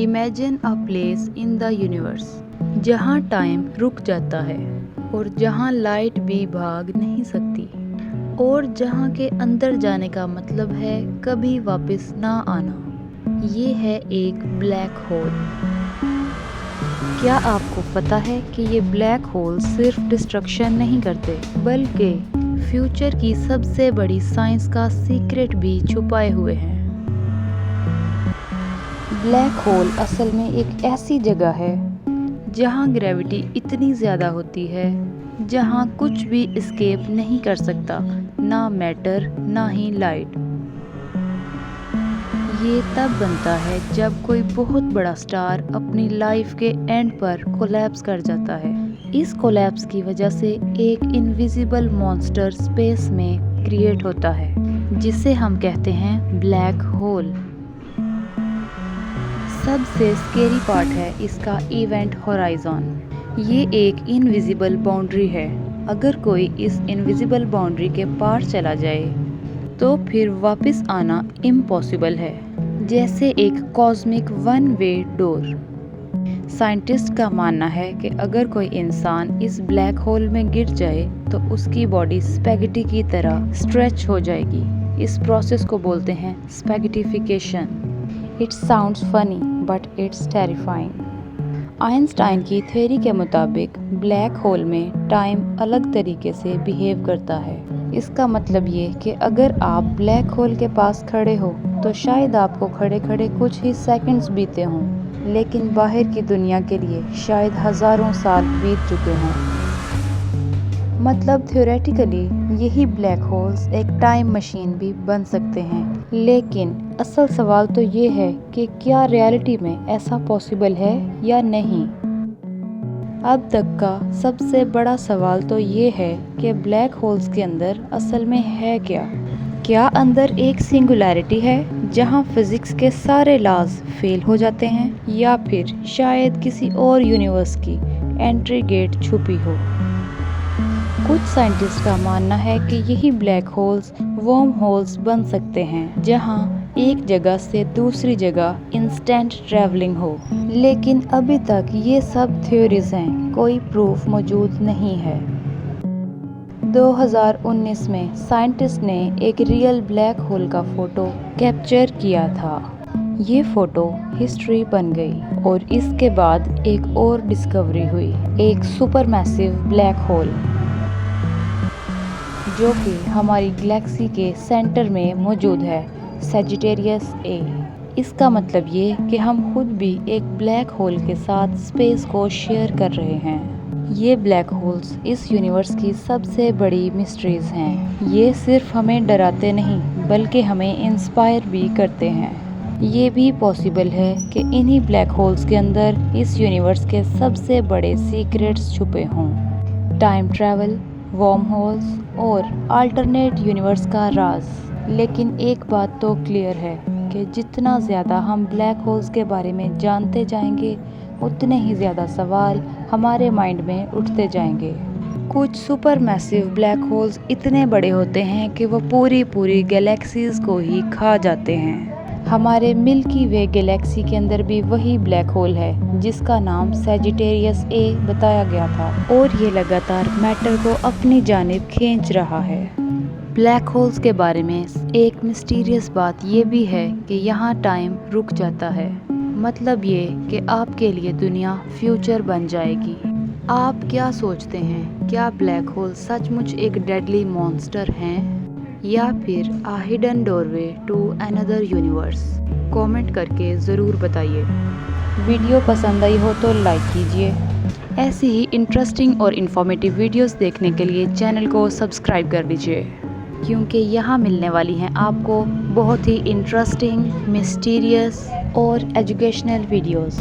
Imagine a place in the universe जहाँ time रुक जाता है और जहाँ लाइट भी भाग नहीं सकती और जहाँ के अंदर जाने का मतलब है कभी वापस ना आना। ये है एक ब्लैक होल। क्या आपको पता है कि ये ब्लैक होल सिर्फ डिस्ट्रक्शन नहीं करते बल्कि फ्यूचर की सबसे बड़ी साइंस का सीक्रेट भी छुपाए हुए हैं। ब्लैक होल असल में एक ऐसी जगह है जहाँ ग्रेविटी इतनी ज़्यादा होती है जहाँ कुछ भी एस्केप नहीं कर सकता, ना मैटर ना ही लाइट। ये तब बनता है जब कोई बहुत बड़ा स्टार अपनी लाइफ के एंड पर कोलैप्स कर जाता है। इस कोलैप्स की वजह से एक इनविजिबल मॉन्स्टर स्पेस में क्रिएट होता है जिसे हम कहते हैं ब्लैक होल। सबसे स्केरी पार्ट है इसका इवेंट होराइजन। ये एक इनविजिबल बाउंड्री है। अगर कोई इस इनविजिबल बाउंड्री के पार चला जाए तो फिर वापस आना इम्पॉसिबल है, जैसे एक cosmic one way door. Scientist का मानना है कि अगर कोई इंसान इस ब्लैक होल में गिर जाए तो उसकी बॉडी स्पैगेटी की तरह स्ट्रेच हो जाएगी। इस प्रोसेस को बोलते हैं spaghettification. It sounds funny but it's terrifying. Einstein की थ्योरी के मुताबिक ब्लैक होल में टाइम अलग तरीके से बिहेव करता है। इसका मतलब ये कि अगर आप ब्लैक होल के पास खड़े हो तो शायद आपको खड़े खड़े कुछ ही सेकंड्स बीते हों, लेकिन बाहर की दुनिया के लिए शायद हज़ारों साल बीत चुके हों। मतलब थ्योरेटिकली यही ब्लैक होल्स एक टाइम मशीन भी बन सकते हैं, लेकिन असल सवाल तो ये है कि क्या रियलिटी में ऐसा पॉसिबल है या नहीं। अब तक का सबसे बड़ा सवाल तो ये है कि ब्लैक होल्स के अंदर असल में है क्या? क्या अंदर एक सिंगुलैरिटी है जहां फिजिक्स के सारे लॉज फेल हो जाते हैं, या फिर शायद किसी और यूनिवर्स की एंट्री गेट छुपी हो? कुछ साइंटिस्ट का मानना है कि यही ब्लैक होल्स वर्म होल्स बन सकते हैं जहां एक जगह से दूसरी जगह इंस्टेंट ट्रैवलिंग हो, लेकिन अभी तक ये सब थ्योरीज हैं, कोई प्रूफ मौजूद नहीं है। 2019 में साइंटिस्ट ने एक रियल ब्लैक होल का फोटो कैप्चर किया था। ये फोटो हिस्ट्री बन गई और इसके बाद एक और डिस्कवरी हुई, एक सुपर मैसिव ब्लैक होल जो कि हमारी गैलेक्सी के सेंटर में मौजूद है, सैजिटेरियस ए। इसका मतलब ये कि हम खुद भी एक ब्लैक होल के साथ स्पेस को शेयर कर रहे हैं। ये ब्लैक होल्स इस यूनिवर्स की सबसे बड़ी मिस्ट्रीज हैं। ये सिर्फ हमें डराते नहीं बल्कि हमें इंस्पायर भी करते हैं। ये भी पॉसिबल है कि इन्हीं ब्लैक होल्स के अंदर इस यूनिवर्स के सबसे बड़े सीक्रेट्स छुपे हों। टाइम ट्रैवल, वर्म होल्स और अल्टरनेट यूनिवर्स का राज। लेकिन एक बात तो क्लियर है कि जितना ज़्यादा हम ब्लैक होल्स के बारे में जानते जाएंगे उतने ही ज़्यादा सवाल हमारे माइंड में उठते जाएंगे। कुछ सुपर मैसिव ब्लैक होल्स इतने बड़े होते हैं कि वो पूरी गैलेक्सीज को ही खा जाते हैं। हमारे मिल्की वे गैलेक्सी के अंदर भी वही ब्लैक होल है जिसका नाम सैजिटेरियस ए बताया गया था, और ये लगातार मैटर को अपनी जानिब खींच रहा है। ब्लैक होल्स के बारे में एक मिस्टीरियस बात ये भी है कि यहाँ टाइम रुक जाता है। मतलब ये कि आपके लिए दुनिया फ्यूचर बन जाएगी। आप क्या सोचते हैं, क्या ब्लैक होल सचमुच एक डेडली मॉन्स्टर हैं या फिर a hidden doorway to another universe? Comment करके ज़रूर बताइए। वीडियो पसंद आई हो तो लाइक कीजिए। ऐसी ही इंटरेस्टिंग और इन्फॉर्मेटिव वीडियोस देखने के लिए चैनल को सब्सक्राइब कर लीजिए, क्योंकि यहाँ मिलने वाली हैं आपको बहुत ही इंटरेस्टिंग, मिस्टीरियस और एजुकेशनल वीडियोस।